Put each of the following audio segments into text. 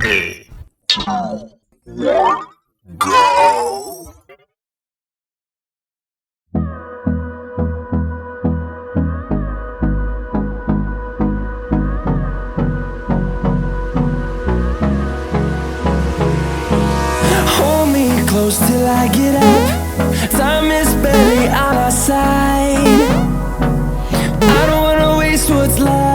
3, 2, 1, go! Hold me close till I get up. Time is barely on our side. I don't wanna waste what's left.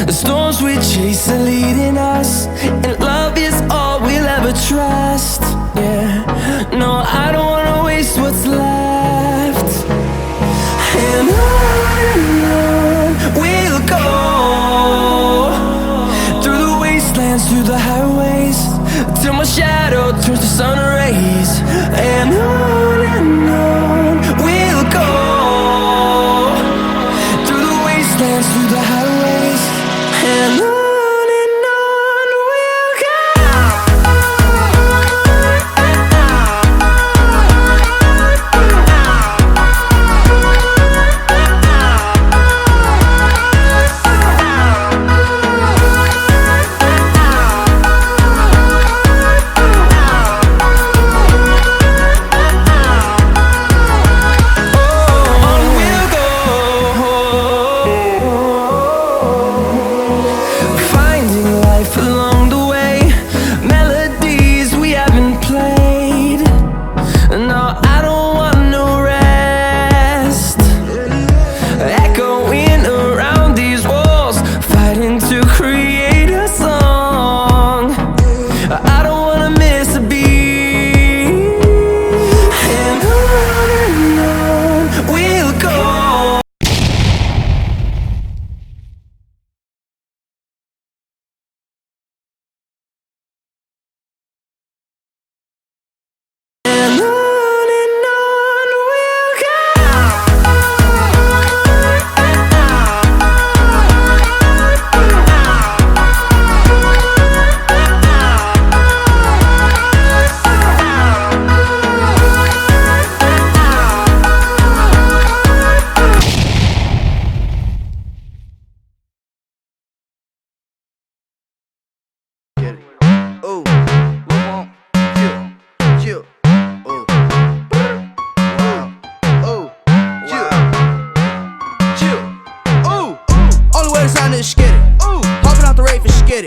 The storms we chase are leading us, and love is all we'll ever trust. Yeah, no, I don't wanna waste what's left. And on we'll go, through the wastelands, through the highways, till my shadow turns to sun rays. And on we'll go, through the wastelands, through the highways, and on we'll go.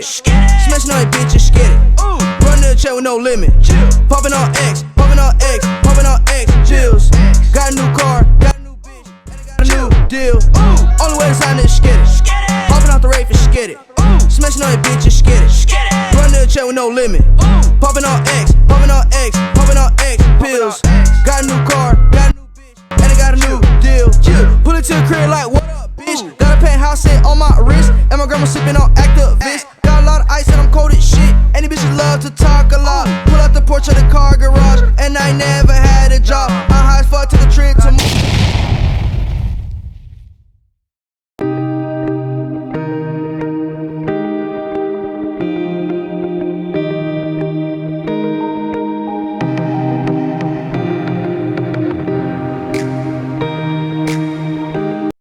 Smashing on that bitch and skid it. Run to the check with no limit. Popping on X, popping on X, popping on X. Chills. Got a new car, got a new bitch, and I got a new deal. Only way to sign this skid it. Popping off the rape and skid it. Smashing on that bitch and skid it. Run to the check with no limit. Popping on X, popping on X, popping on X. Pills. Got a new car, got a new bitch, and I got a new deal. Pull it to the crib like, what up, bitch? Got a penthouse set on my wrist, and my grandma sipping on Activist.